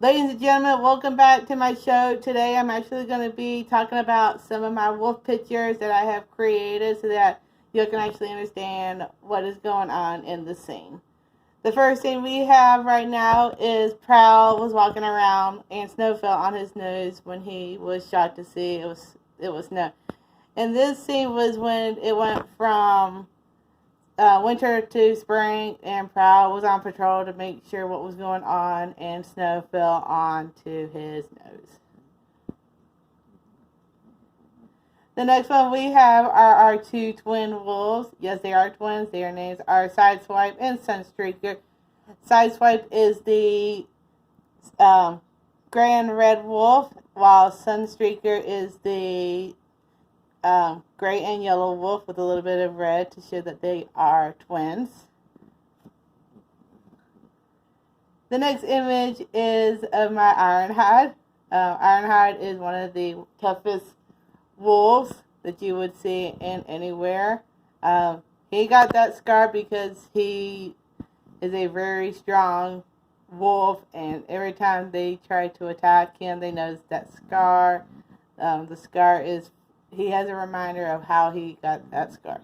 Ladies and gentlemen, welcome back to my show. Today I'm actually going to be talking about some of my wolf pictures that I have created so that you can actually understand what is going on in the scene. The first thing we have right now is Prowl was walking around and snow fell on his nose when he was shocked to see it was snow. And this scene was when it went from winter to spring, and Prowl was on patrol to make sure what was going on, and snow fell onto his nose. The next one we have are our two twin wolves. Yes, they are twins. Their names are Sideswipe and Sunstreaker. Sideswipe is the gray and red wolf, while Sunstreaker is the gray and yellow wolf with a little bit of red to show that they are twins. The next image is of my Ironhide. Ironhide is one of the toughest wolves that you would see in anywhere. He got that scar because he is a very strong wolf, and every time they try to attack him, they notice that scar. The scar is, he has a reminder of how he got that scar.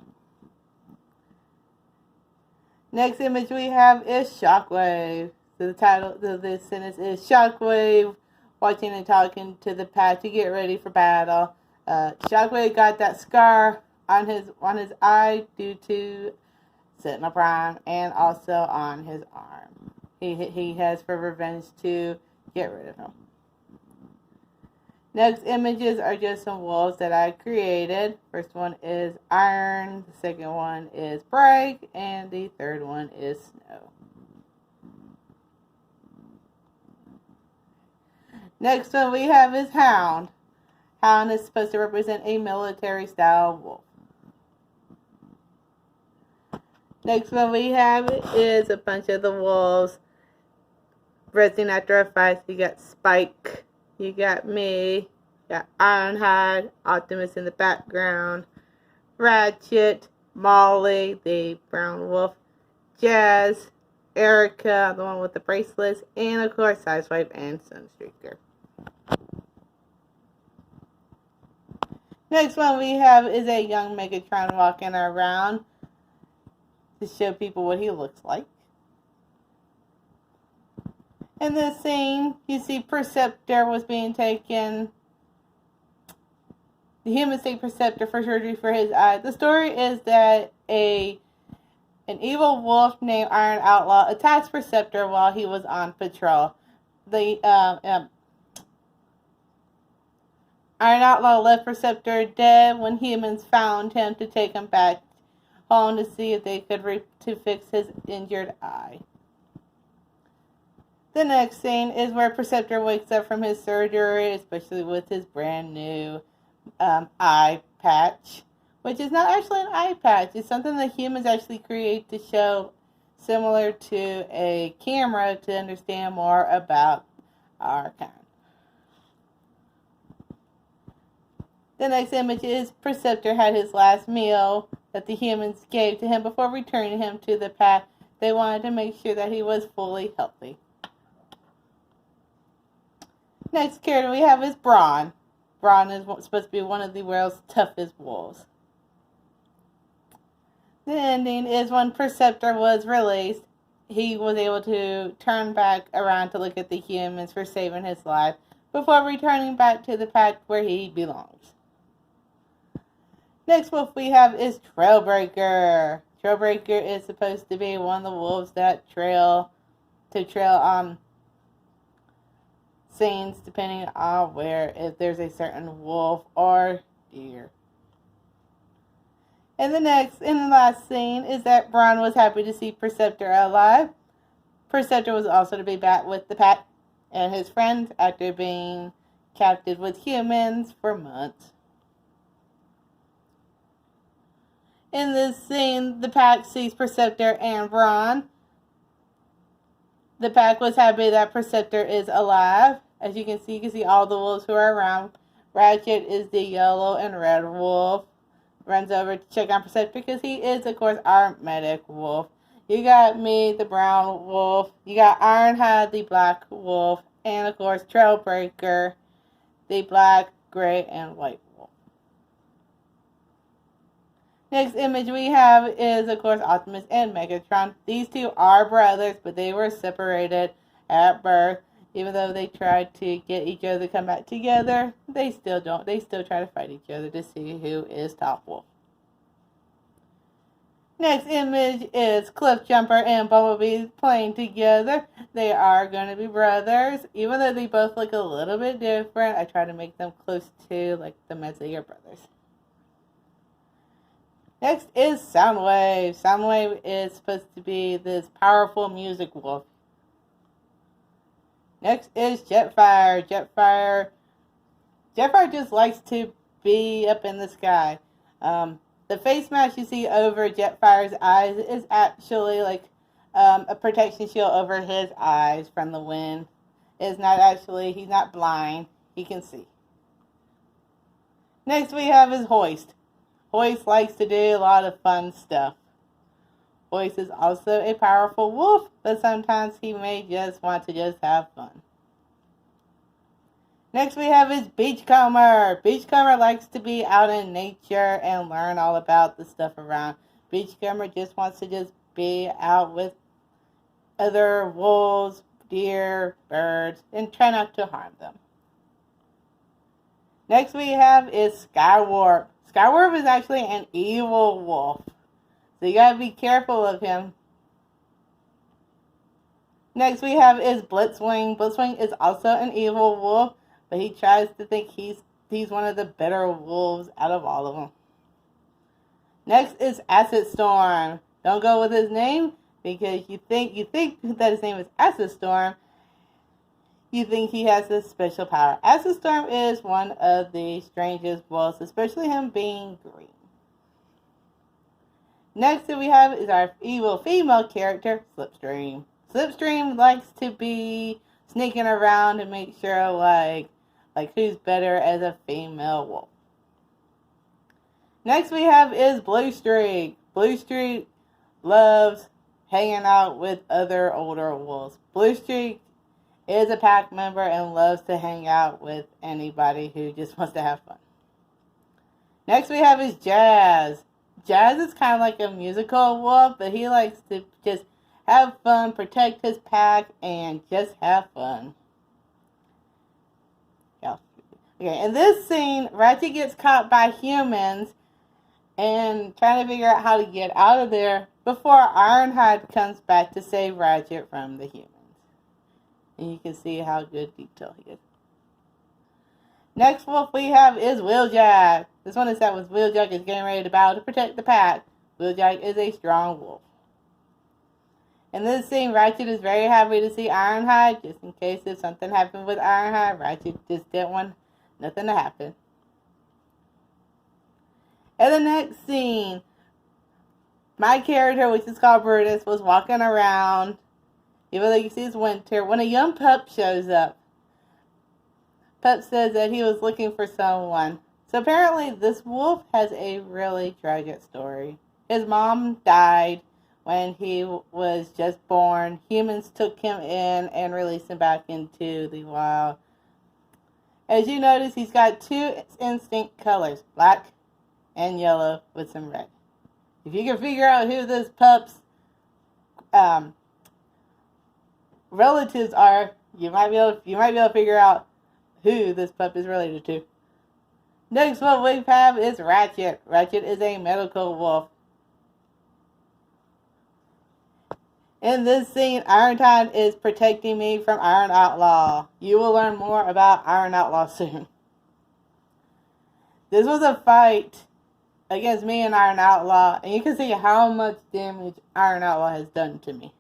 Next image we have is Shockwave. So the title of this sentence is Shockwave watching and talking to the pack to get ready for battle. Shockwave got that scar on his eye due to Sentinel Prime, and also on his arm. He has for revenge to get rid of him. Next images are just some wolves that I created. First one is Iron, the second one is Break, and the third one is Snow. Next one we have is Hound. Hound is supposed to represent a military style wolf. Next one we have is a bunch of the wolves resting after a fight. You got Spike, you got me, you got Ironhide, Optimus in the background, Ratchet, Molly, the brown wolf, Jazz, Erica, the one with the bracelets, and of course Sideswipe and Sunstreaker. Next one we have is a young Megatron walking around to show people what he looks like. In this scene, you see Perceptor was being taken. The humans take Perceptor for surgery for his eye. The story is that an evil wolf named Iron Outlaw attacked Perceptor while he was on patrol. The Iron Outlaw left Perceptor dead when humans found him to take him back home to see if they could to fix his injured eye. The next scene is where Perceptor wakes up from his surgery, especially with his brand new eye patch, which is not actually an eye patch. It's something that humans actually create to show, similar to a camera, to understand more about our kind. The next image is Perceptor had his last meal that the humans gave to him before returning him to the pack. They wanted to make sure that he was fully healthy. Next character we have is Brawn. Brawn is supposed to be one of the world's toughest wolves. The ending is when Perceptor was released, he was able to turn back around to look at the humans for saving his life before returning back to the pack where he belongs. Next wolf we have is Trailbreaker. Trailbreaker is supposed to be one of the wolves that trail on scenes depending on where, if there's a certain wolf or deer. And the last scene is that Brawn was happy to see Perceptor alive. Perceptor was also to be back with the pack and his friends after being captured with humans for months. In this scene, the pack sees Perceptor and Brawn. The pack was happy that Perceptor is alive. As you can see all the wolves who are around. Ratchet is the yellow and red wolf. Runs over to check on Perceptor because he is, of course, our medic wolf. You got me, the brown wolf. You got Ironhide, the black wolf. and of course Trailbreaker, the black, gray, and white wolf. Next image we have is, of course, Optimus and Megatron. These two are brothers, but they were separated at birth. Even though they tried to get each other to come back together, they still don't. They still try to fight each other to see who is top wolf. Next image is Cliffjumper and Bumblebee playing together. They are going to be brothers. Even though they both look a little bit different, I try to make them close to like the Metzeger brothers. Next is Soundwave. Soundwave is supposed to be this powerful music wolf. Next is Jetfire. Jetfire just likes to be up in the sky. The face mask you see over Jetfire's eyes is actually like a protection shield over his eyes from the wind. It's not actually, he's not blind. He can see. Next we have is Hoist. Hoist likes to do a lot of fun stuff. Hoist is also a powerful wolf, but sometimes he may just want to just have fun. Next we have is Beachcomber. Beachcomber likes to be out in nature and learn all about the stuff around. Beachcomber just wants to just be out with other wolves, deer, birds, and try not to harm them. Next we have is Skywarp. Skywarp is actually an evil wolf, so you gotta be careful of him. Next we have is Blitzwing. Blitzwing is also an evil wolf, but he tries to think he's one of the better wolves out of all of them. Next is Acid Storm. Don't go with his name because you think that his name is Acid Storm. You think he has this special power. Acid Storm is one of the strangest wolves, especially him being green. Next that we have is our evil female character, Slipstream. Slipstream likes to be sneaking around to make sure like who's better as a female wolf. Next we have is Bluestreak. Bluestreak loves hanging out with other older wolves. Bluestreak is a pack member and loves to hang out with anybody who just wants to have fun. Next we have is Jazz. Jazz is kind of like a musical wolf, but he likes to just have fun, protect his pack, and just have fun. Yeah. Okay, in this scene, Ratchet gets caught by humans and trying to figure out how to get out of there before Ironhide comes back to save Ratchet from the humans. And you can see how good detail he is. Next wolf we have is Wheeljack. This one is set with Wheeljack is getting ready to battle to protect the pack. Wheeljack is a strong wolf. In this scene, Ratchet is very happy to see Ironhide, just in case if something happened with Ironhide. Ratchet just didn't want nothing to happen. In the next scene, my character, which is called Brutus, was walking around. Even though you see it's winter, when a young pup shows up. Pup says that he was looking for someone. So apparently this wolf has a really tragic story. His mom died when he was just born. Humans took him in and released him back into the wild. As you notice, he's got two instinct colors, black and yellow with some red. If you can figure out who this pup's relatives are, you might be able to figure out who this pup is related to. Next one we have is Ratchet. Ratchet is a medical wolf. In this scene, Irontide is protecting me from Iron Outlaw. You will learn more about Iron Outlaw soon. This was a fight against me and Iron Outlaw, and you can see how much damage Iron Outlaw has done to me.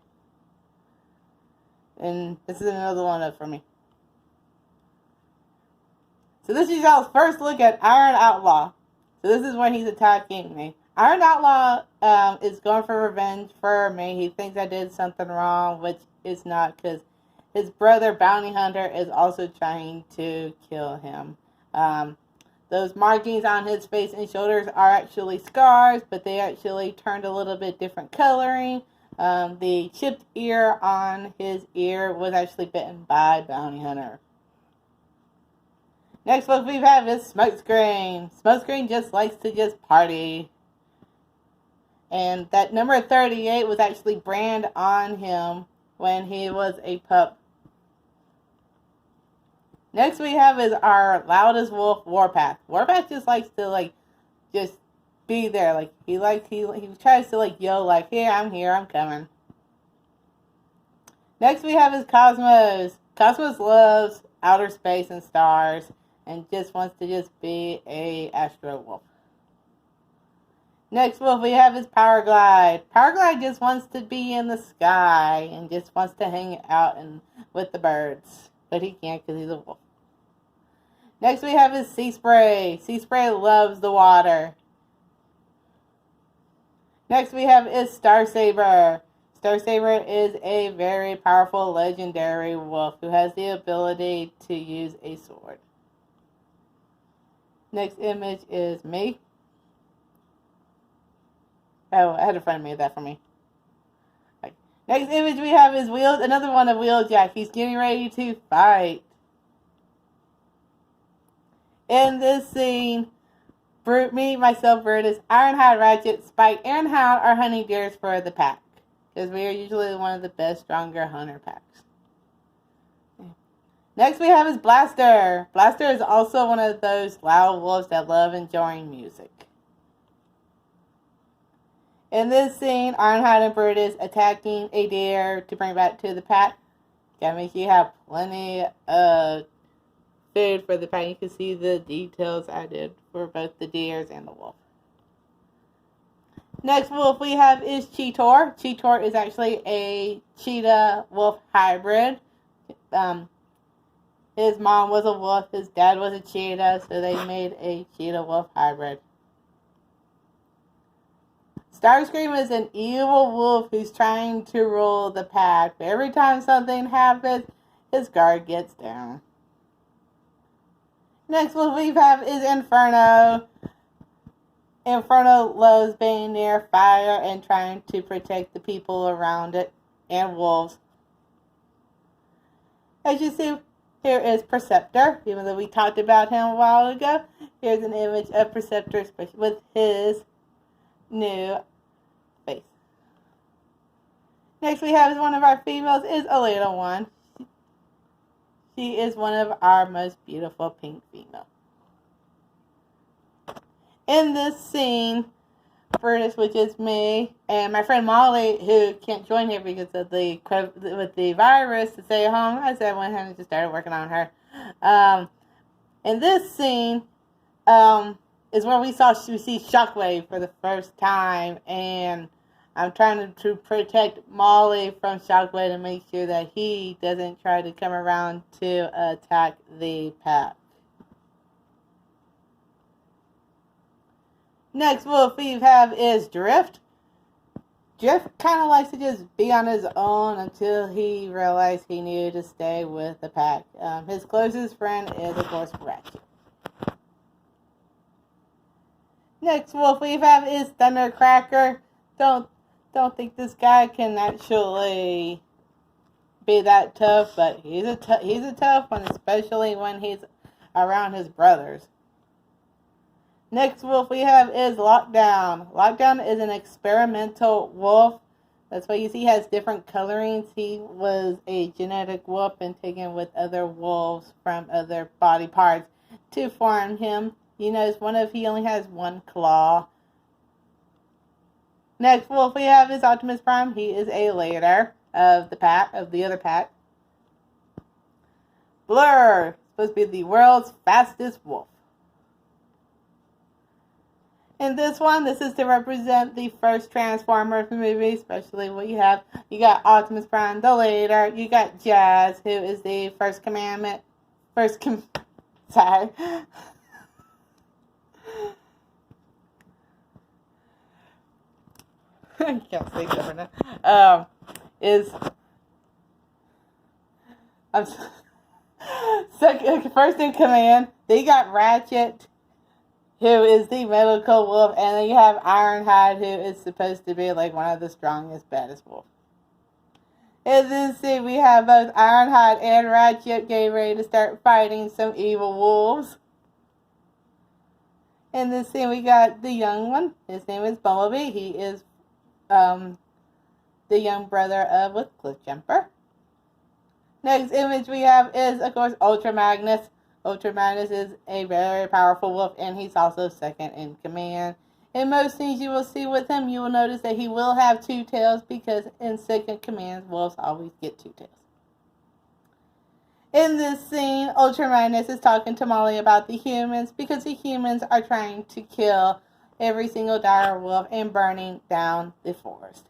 And this is another one up for me. So this is y'all's first look at Iron Outlaw. So this is when he's attacking me. Iron Outlaw is going for revenge for me. He thinks I did something wrong, which is not, because his brother, Bounty Hunter, is also trying to kill him. Those markings on his face and shoulders are actually scars, but they actually turned a little bit different coloring The chipped ear on his ear was actually bitten by Bounty Hunter. Next wolf we have is Smokescreen. Smokescreen just likes to just party. And that number 38 was actually branded on him when he was a pup. Next we have is our loudest wolf, Warpath. Warpath just likes to just be there. He tries to yell here, I'm coming. Next we have is Cosmos. Cosmos loves outer space and stars and just wants to just be a astro wolf. Next wolf we have is Powerglide. Powerglide just wants to be in the sky and just wants to hang out with the birds. But he can't because he's a wolf. Next we have is Sea Spray. Sea Spray loves the water. Next we have is Starsaber. Starsaber is a very powerful legendary wolf who has the ability to use a sword. Next image is me. Oh, I had a friend made that for me. Okay. Next image we have is another one of Wheeljack. He's getting ready to fight. In this scene, me, myself, Brutus, Ironhide, Ratchet, Spike, and Hound are hunting deers for the pack. Because we are usually one of the best, stronger hunter packs. Next we have is Blaster. Blaster is also one of those loud wolves that love enjoying music. In this scene, Ironhide and Brutus attacking a deer to bring back to the pack. That means you have plenty of food for the pack. You can see the details I did for both the deers and the wolf. Next wolf we have is Cheetor. Cheetor is actually a cheetah-wolf hybrid. His mom was a wolf, his dad was a cheetah, so they made a cheetah-wolf hybrid. Starscream is an evil wolf who's trying to rule the pack. But every time something happens, his guard gets down. Next wolf we have is Inferno. Inferno loves being near fire and trying to protect the people around it and wolves. As you see, here is Perceptor. Even though we talked about him a while ago, here's an image of Perceptor with his new face. Next we have is one of our females is a little one. She is one of our most beautiful pink females. In this scene, Brutus, which is me, and my friend Molly, who can't join here because of with the virus to stay home, I said I went ahead and just started working on her. In this scene, is where we see Shockwave for the first time, and I'm trying to protect Molly from Shockwave to make sure that he doesn't try to come around to attack the pack. Next wolf we have is Drift. Drift kind of likes to just be on his own until he realized he needed to stay with the pack. His closest friend is, of course, Ratchet. Next wolf we have is Thundercracker. Don't think this guy can actually be that tough, but he's a tough one, especially when he's around his brothers. Next wolf we have is Lockdown. Lockdown is an experimental wolf. That's why you see he has different colorings. He was a genetic wolf and taken with other wolves from other body parts to form him. You notice he only has one claw. Next wolf we have is Optimus Prime. He is a leader of the other pack. Blur, supposed to be the world's fastest wolf. In this one, this is to represent the first Transformers movie, especially what you have. You got Optimus Prime, the leader. You got Jazz, who is the sorry. I can't say that right now. First in command. Then you got Ratchet. who is the mythical wolf, and then you have Ironhide, who is supposed to be like one of the strongest, baddest wolves. In this scene, we have both Ironhide and Ratchet getting ready to start fighting some evil wolves. In this scene, we got the young one. His name is Bumblebee. He is the young brother of Cliffjumper. Next image we have is, of course, Ultra Magnus. Ultra Magnus is a very powerful wolf, and he's also second in command. In most scenes you will see with him, you will notice that he will have two tails, because in second command, wolves always get two tails. In this scene, Ultra Magnus is talking to Molly about the humans, because the humans are trying to kill every single dire wolf and burning down the forest.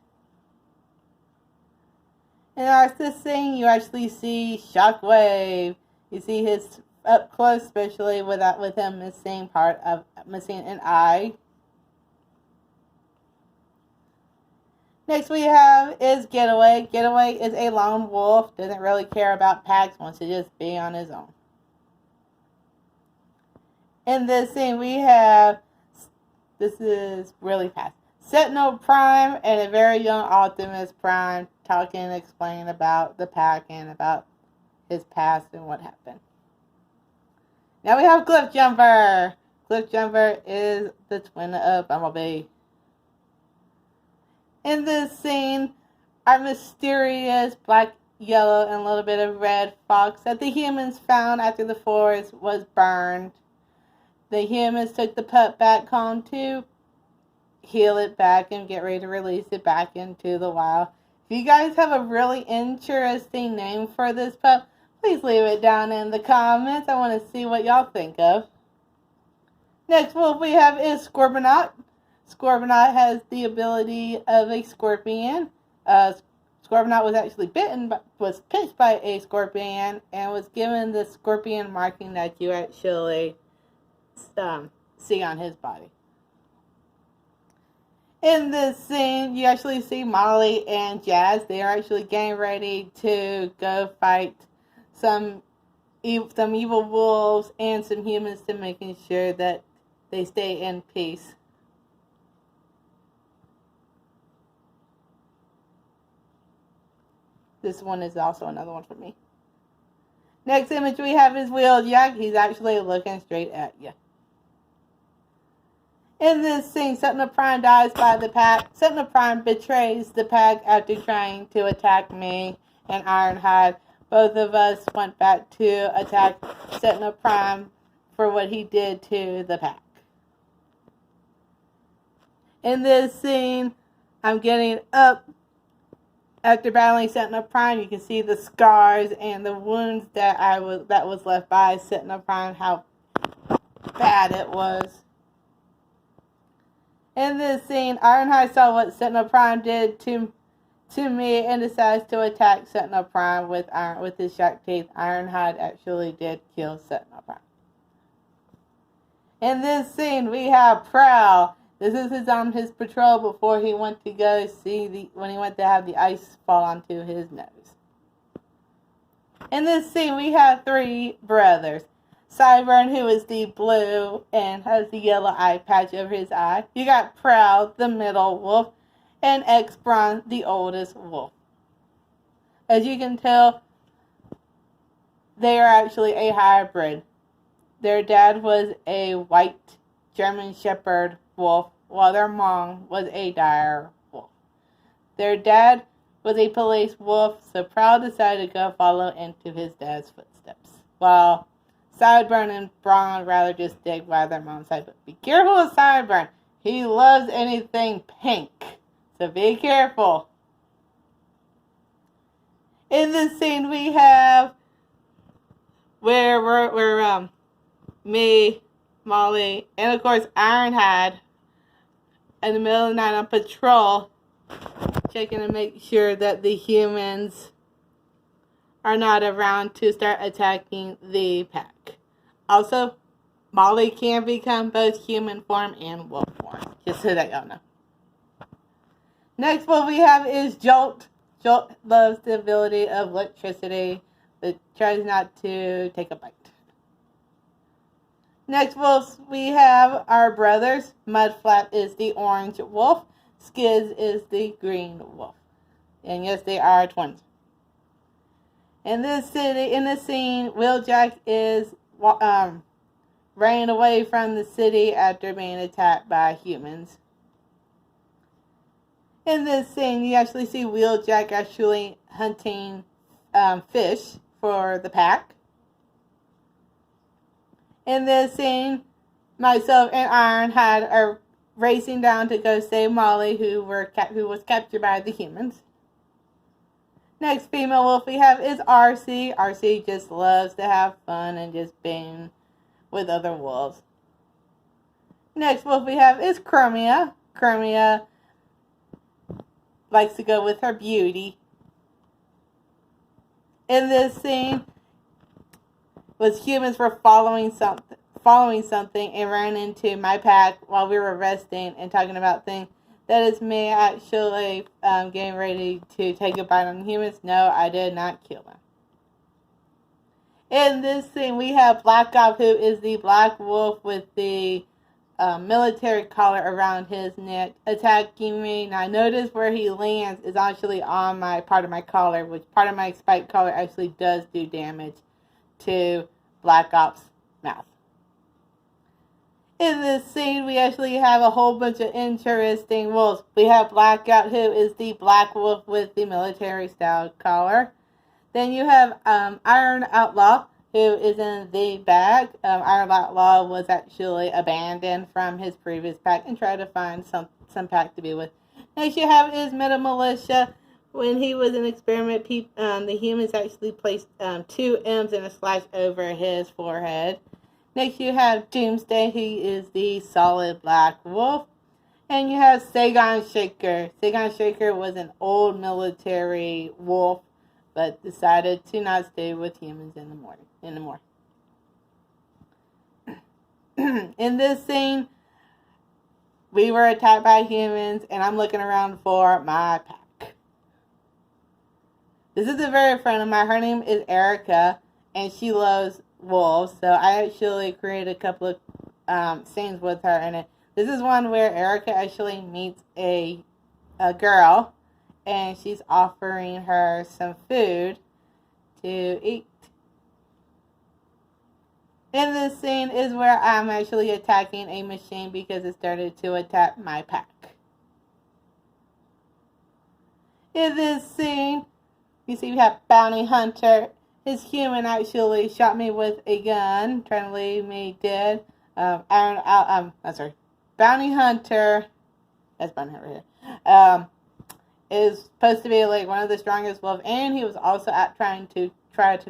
In this scene, you actually see Shockwave. You see his up close, especially with him missing an eye. Next we have is Getaway. Getaway is a lone wolf. Doesn't really care about packs. Wants to just be on his own. In this scene, we have, this is really fast, Sentinel Prime and a very young Optimus Prime talking and explaining about the pack and about his past and what happened. Now we have Cliffjumper. Cliffjumper is the twin of Bumblebee. In this scene, our mysterious black, yellow, and a little bit of red fox that the humans found after the forest was burned. The humans took the pup back home to heal it back and get ready to release it back into the wild. If you guys have a really interesting name for this pup, please leave it down in the comments. I want to see what y'all think of. Next wolf we have is Scorbonaut. Scorbonaut has the ability of a scorpion. Scorbonaut was actually was pinched by a scorpion and was given the scorpion marking that you actually see on his body. In this scene, you actually see Molly and Jazz. They are actually getting ready to go fight some evil wolves and some humans, to making sure that they stay in peace. This one is also another one for me. Next image we have is Wheeljack. He's actually looking straight at you. In this scene, Sentinel Prime dies by the pack. Sentinel Prime betrays the pack after trying to attack me and Ironhide. Both of us went back to attack Sentinel Prime for what he did to the pack. In this scene, I'm getting up. After battling Sentinel Prime, you can see the scars and the wounds that was left by Sentinel Prime, how bad it was. In this scene, Ironhide saw what Sentinel Prime did to me and decides to attack Sentinel Prime with his sharp teeth. Ironhide actually did kill Sentinel Prime. In this scene, we have Prowl. This is on his patrol before he went to go when he went to have the ice fall onto his nose. In this scene, we have three brothers. Sideburn, who is the blue and has the yellow eye patch over his eye. You got Prowl, the middle wolf, and X-Bron, the oldest wolf. As you can tell, they are actually a hybrid. Their dad was a white German Shepherd wolf, while their mom was a dire wolf. Their dad was a police wolf, so Prowl decided to go follow into his dad's footsteps, while Sideburn and Brawn rather just dig by their mom's side. But be careful with Sideburn. He loves anything pink, so be careful. In this scene, we have where me, Molly, and of course Ironhide in the middle of the night on patrol, checking to make sure that the humans are not around to start attacking the pack. Also, Molly can become both human form and wolf form, just so that y'all know. Next one we have is Jolt. Jolt loves the ability of electricity, but tries not to take a bite. Next wolves, we have our brothers. Mudflap is the orange wolf. Skiz is the green wolf. And yes, they are twins. In this scene, Wheeljack is ran away from the city after being attacked by humans. In this scene, you actually see Wheeljack actually hunting fish for the pack. In this scene, myself and Ironhide are racing down to go save Molly, who was captured by the humans. Next female wolf we have is RC. RC just loves to have fun and just being with other wolves. Next wolf we have is Chromia. Chromia likes to go with her beauty. In this scene, was humans were following something and ran into my pack while we were resting and talking about things. That is me actually getting ready to take a bite on humans. No, I did not kill them. In this scene, we have Black Ops, who is the black wolf with the military collar around his neck, attacking me. Now, notice where he lands is actually on my part of my collar, which part of my spike collar actually does do damage to Black Ops' mouth. In this scene, we actually have a whole bunch of interesting wolves. We have Blackout, who is the black wolf with the military-style collar. Then you have Iron Outlaw, who is in the bag. Iron Outlaw was actually abandoned from his previous pack and tried to find some pack to be with. Next you have is Meta Militia. When he was an experiment, the humans actually placed 2 M's and a slash over his forehead. Next you have Doomsday, he is the solid black wolf. And you have Sagon Shaker. Sagon Shaker was an old military wolf, but decided to not stay with humans anymore. In this scene, we were attacked by humans, and I'm looking around for my pack. This is a very friend of mine. Her name is Erica, and she loves wolves, so I actually created a couple of scenes with her in it. This is one where Erica actually meets a girl, and she's offering her some food to eat. In this scene is where I'm actually attacking a machine because it started to attack my pack. In this scene, you see we have Bounty Hunter. His human actually shot me with a gun, trying to leave me dead. Bounty Hunter, that's Bounty Hunter right here, is supposed to be like one of the strongest wolves, and he was also trying to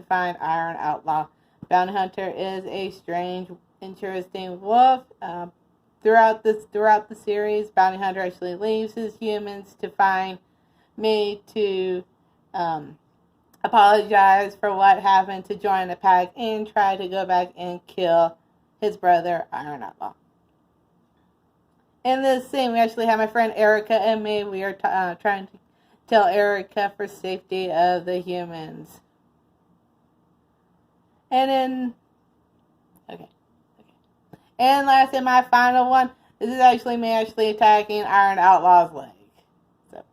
find Iron Outlaw. Bounty Hunter is a strange, interesting wolf. Throughout the series, Bounty Hunter actually leaves his humans to find me to apologize for what happened, to join the pack, and try to go back and kill his brother, Iron Outlaw. In this scene, we actually have my friend Erica and me. We are trying to tell Erica for safety of the humans. And then, okay. And last and my final one, this is actually me attacking Iron Outlaw's leg. So,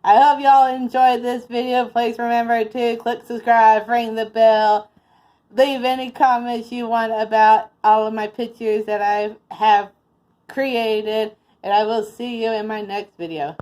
I hope y'all enjoyed this video. Please remember to click subscribe, ring the bell, leave any comments you want about all of my pictures that I have created, and I will see you in my next video.